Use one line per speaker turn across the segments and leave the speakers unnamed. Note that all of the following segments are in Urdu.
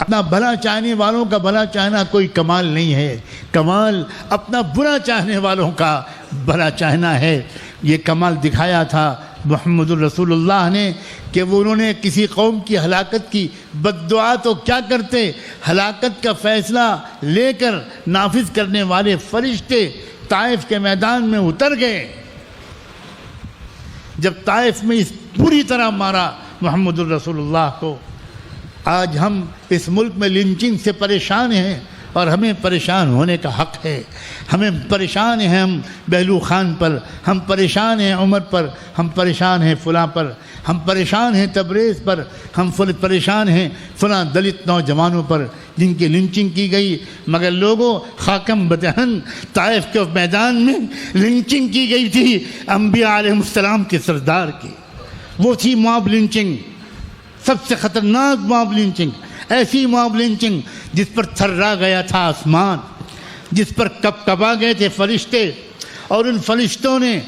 اپنا بھلا چاہنے والوں کا بھلا چاہنا کوئی کمال نہیں ہے، کمال اپنا برا چاہنے والوں کا بھلا چاہنا ہے۔ یہ کمال دکھایا تھا محمد الرسول اللہ نے کہ وہ انہوں نے کسی قوم کی ہلاکت کی بد دعا تو کیا کرتے، ہلاکت کا فیصلہ لے کر نافذ کرنے والے فرشتے طائف کے میدان میں اتر گئے۔ جب طائف میں اس پوری طرح مارا محمد الرسول اللہ کو، آج ہم اس ملک میں لنچنگ سے پریشان ہیں اور ہمیں پریشان ہونے کا حق ہے۔ ہمیں پریشان ہیں ہم بہلو خان پر، ہم پریشان ہیں عمر پر، ہم پریشان ہیں فلاں پر، ہم پریشان ہیں تبریز پر، ہم پریشان ہیں فلاں دلت نوجوانوں پر جن کی لنچنگ کی گئی۔ مگر لوگوں، خاکم بدہن طائف کے میدان میں لنچنگ کی گئی تھی انبیاء علیہ السلام کے سردار کی۔ وہ تھی موب لنچنگ، سب سے خطرناک موب لنچنگ، ایسی موب لنچنگ جس پر تھرا گیا تھا آسمان، جس پر کپکپا گئے تھے فرشتے، اور ان فرشتوں نے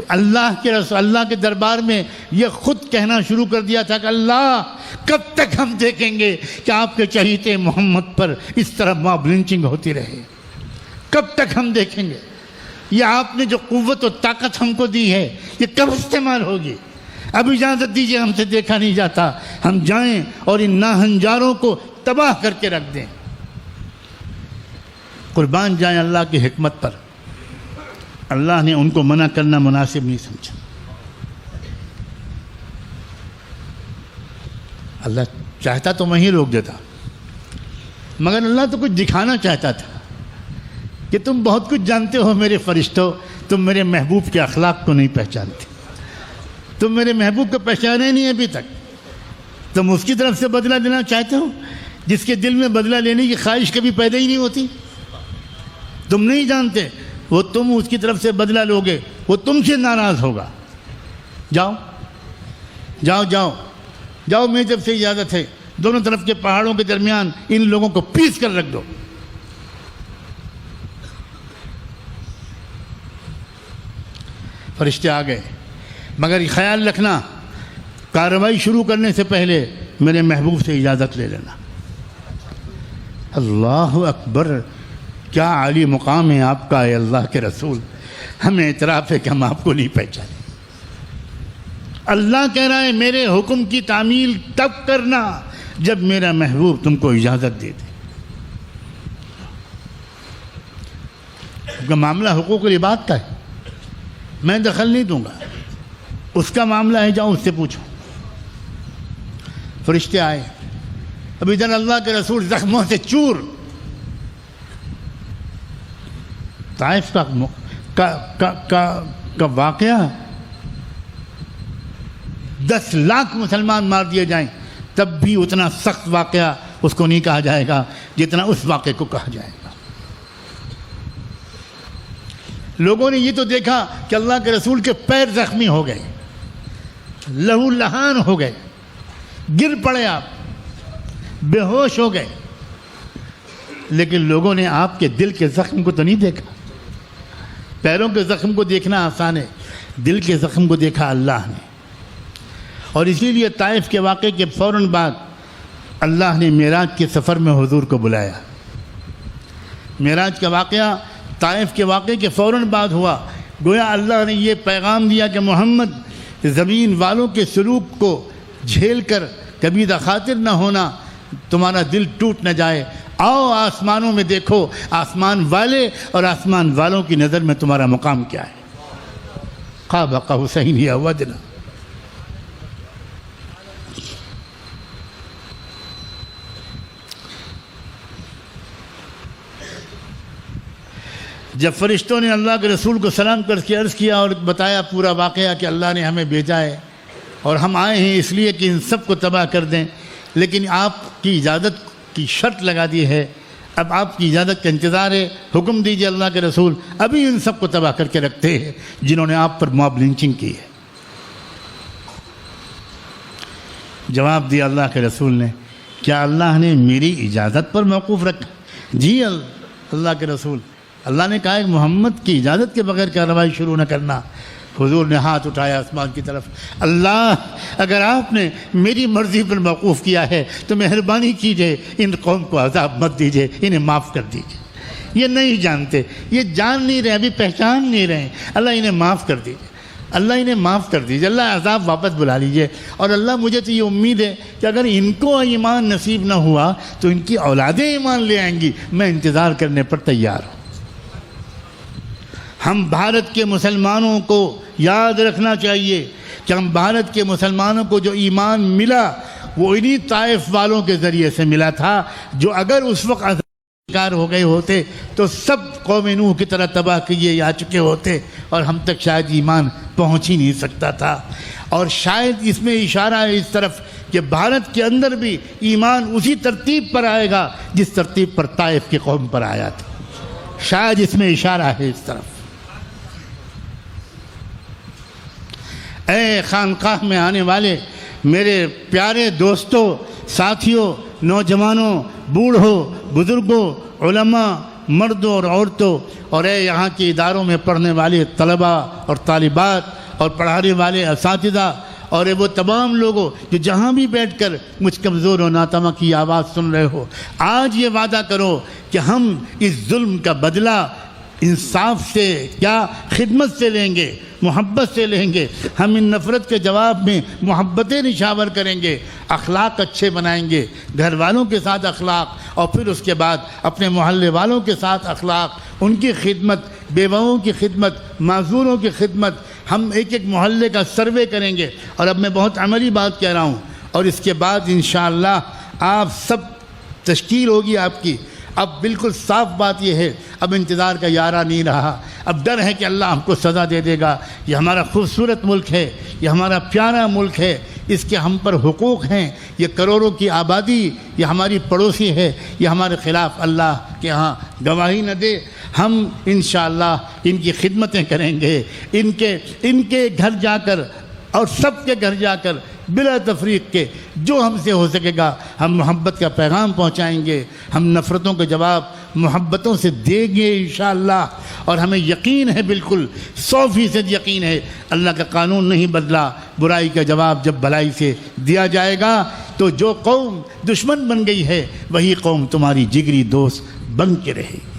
اللہ کے دربار میں یہ خود کہنا شروع کر دیا تھا کہ اللہ کب تک ہم دیکھیں گے کہ آپ کے چہیتے محمد پر اس طرح موب لنچنگ ہوتی رہے، کب تک ہم دیکھیں گے؟ یہ آپ نے جو قوت و طاقت ہم کو دی ہے یہ کب استعمال ہوگی؟ اب اجازت دیجیے، ہم سے دیکھا نہیں جاتا، ہم جائیں اور ان ناہنجاروں کو تباہ کر کے رکھ دیں۔ قربان جائیں اللہ کی حکمت پر، اللہ نے ان کو منع کرنا مناسب نہیں سمجھا۔ اللہ چاہتا تو وہیں روک دیتا، مگر اللہ تو کچھ دکھانا چاہتا تھا کہ تم بہت کچھ جانتے ہو میرے فرشتوں، تم میرے محبوب کے اخلاق کو نہیں پہچانتے، تم میرے محبوب کو پہچانے نہیں ابھی تک، تم اس کی طرف سے بدلہ لینا چاہتے ہو جس کے دل میں بدلہ لینے کی خواہش کبھی پیدا ہی نہیں ہوتی۔ تم نہیں جانتے وہ تم اس کی طرف سے بدلہ لوگے، وہ تم سے ناراض ہوگا۔ جاؤ جاؤ جاؤ جاؤ، میری طرف سے اجازت ہے، دونوں طرف کے پہاڑوں کے درمیان ان لوگوں کو پیس کر رکھ دو۔ فرشتے آ گئے، مگر یہ خیال رکھنا کارروائی شروع کرنے سے پہلے میرے محبوب سے اجازت لے لینا۔ اللہ اکبر، کیا عالی مقام ہے آپ کا اے اللہ کے رسول، ہمیں اعتراف ہے کہ ہم آپ کو نہیں پہچانے۔ اللہ کہہ رہا ہے میرے حکم کی تعمیل تب کرنا جب میرا محبوب تم کو اجازت دے دے۔ کیونکہ معاملہ حقوق العباد کا ہے، میں دخل نہیں دوں گا، اس کا معاملہ ہے، جاؤ اس سے پوچھو۔ فرشتے آئے، اب ادھر اللہ کے رسول زخموں سے چور۔ طائف کا واقعہ 10 لاکھ مسلمان مار دیے جائیں تب بھی اتنا سخت واقعہ اس کو نہیں کہا جائے گا جتنا اس واقعے کو کہا جائے گا۔ لوگوں نے یہ تو دیکھا کہ اللہ کے رسول کے پیر زخمی ہو گئے، لہو لہان ہو گئے، گر پڑے، آپ بے ہوش ہو گئے، لیکن لوگوں نے آپ کے دل کے زخم کو تو نہیں دیکھا۔ پیروں کے زخم کو دیکھنا آسان ہے، دل کے زخم کو دیکھا اللہ نے، اور اسی لیے طائف کے واقعے کے فوراً بعد اللہ نے معراج کے سفر میں حضور کو بلایا۔ معراج کا واقعہ طائف کے واقعے کے فوراً بعد ہوا، گویا اللہ نے یہ پیغام دیا کہ محمد زمین والوں کے سلوک کو جھیل کر کبھی دخاطر نہ ہونا، تمہارا دل ٹوٹ نہ جائے، آؤ آسمانوں میں دیکھو آسمان والے اور آسمان والوں کی نظر میں تمہارا مقام کیا ہے۔ قاب قوسین یا ادنی۔ جب فرشتوں نے اللہ کے رسول کو سلام کر کے عرض کیا اور بتایا پورا واقعہ کہ اللہ نے ہمیں بھیجا ہے اور ہم آئے ہیں اس لیے کہ ان سب کو تباہ کر دیں، لیکن آپ کی اجازت کی شرط لگا دی ہے، اب آپ کی اجازت کا انتظار ہے، حکم دیجئے اللہ کے رسول، ابھی ان سب کو تباہ کر کے رکھتے ہیں جنہوں نے آپ پر موب لنچنگ کی ہے۔ جواب دیا اللہ کے رسول نے، کیا اللہ نے میری اجازت پر موقوف رکھا؟ جی اللہ کے رسول، اللہ نے کہا کہ محمد کی اجازت کے بغیر کارروائی شروع نہ کرنا، حضور نے ہاتھ اٹھایا آسمان کی طرف، اللہ اگر آپ نے میری مرضی پر موقوف کیا ہے تو مہربانی کیجئے ان قوم کو عذاب مت دیجئے، انہیں معاف کر دیجئے، یہ نہیں جانتے، یہ جان نہیں رہے، ابھی پہچان نہیں رہے، اللہ انہیں معاف کر دیجئے، اللہ انہیں معاف کر دیجئے، اللہ عذاب واپس بلا لیجئے۔ اور اللہ مجھے تو یہ امید ہے کہ اگر ان کو ایمان نصیب نہ ہوا تو ان کی اولادیں ایمان لے آئیں گی، میں انتظار کرنے پر تیار ہوں۔ ہم بھارت کے مسلمانوں کو یاد رکھنا چاہیے کہ ہم بھارت کے مسلمانوں کو جو ایمان ملا وہ انہی طائف والوں کے ذریعے سے ملا تھا، جو اگر اس وقت عذاب شکار ہو گئے ہوتے تو سب قوم نوح کی طرح تباہ کیے آ چکے ہوتے اور ہم تک شاید ایمان پہنچ ہی نہیں سکتا تھا۔ اور شاید اس میں اشارہ ہے اس طرف کہ بھارت کے اندر بھی ایمان اسی ترتیب پر آئے گا جس ترتیب پر طائف کی قوم پر آیا تھا، شاید اس میں اشارہ ہے اس طرف۔ اے خانقاہ میں آنے والے میرے پیارے دوستوں، ساتھیوں، نوجوانوں، بوڑھوں، بزرگوں، علماء، مردوں اور عورتوں، اور اے یہاں کے اداروں میں پڑھنے والے طلباء اور طالبات اور پڑھانے والے اساتذہ، اور وہ تمام لوگوں جو جہاں بھی بیٹھ کر مجھ کمزور و ناتمہ کی آواز سن رہے ہو، آج یہ وعدہ کرو کہ ہم اس ظلم کا بدلہ انصاف سے کیا خدمت سے لیں گے، محبت سے لیں گے۔ ہم ان نفرت کے جواب میں محبتیں نشاور کریں گے، اخلاق اچھے بنائیں گے، گھر والوں کے ساتھ اخلاق، اور پھر اس کے بعد اپنے محلے والوں کے ساتھ اخلاق، ان کی خدمت، بیواؤں کی خدمت، معذوروں کی خدمت۔ ہم ایک ایک محلے کا سروے کریں گے، اور اب میں بہت عملی بات کہہ رہا ہوں، اور اس کے بعد انشاءاللہ آپ سب تشکیل ہوگی آپ کی۔ اب بالکل صاف بات یہ ہے، اب انتظار کا یارہ نہیں رہا، اب ڈر ہے کہ اللہ ہم کو سزا دے دے گا۔ یہ ہمارا خوبصورت ملک ہے، یہ ہمارا پیارا ملک ہے، اس کے ہم پر حقوق ہیں، یہ کروڑوں کی آبادی، یہ ہماری پڑوسی ہے، یہ ہمارے خلاف اللہ کے ہاں گواہی نہ دے۔ ہم انشاءاللہ ان کی خدمتیں کریں گے، ان کے گھر جا کر اور سب کے گھر جا کر بلا تفریق کے جو ہم سے ہو سکے گا ہم محبت کا پیغام پہنچائیں گے، ہم نفرتوں کا جواب محبتوں سے دیں گے انشاءاللہ۔ اور ہمیں یقین ہے، بالکل 100% یقین ہے، اللہ کا قانون نہیں بدلا، برائی کا جواب جب بھلائی سے دیا جائے گا تو جو قوم دشمن بن گئی ہے وہی قوم تمہاری جگری دوست بن کے رہے گی۔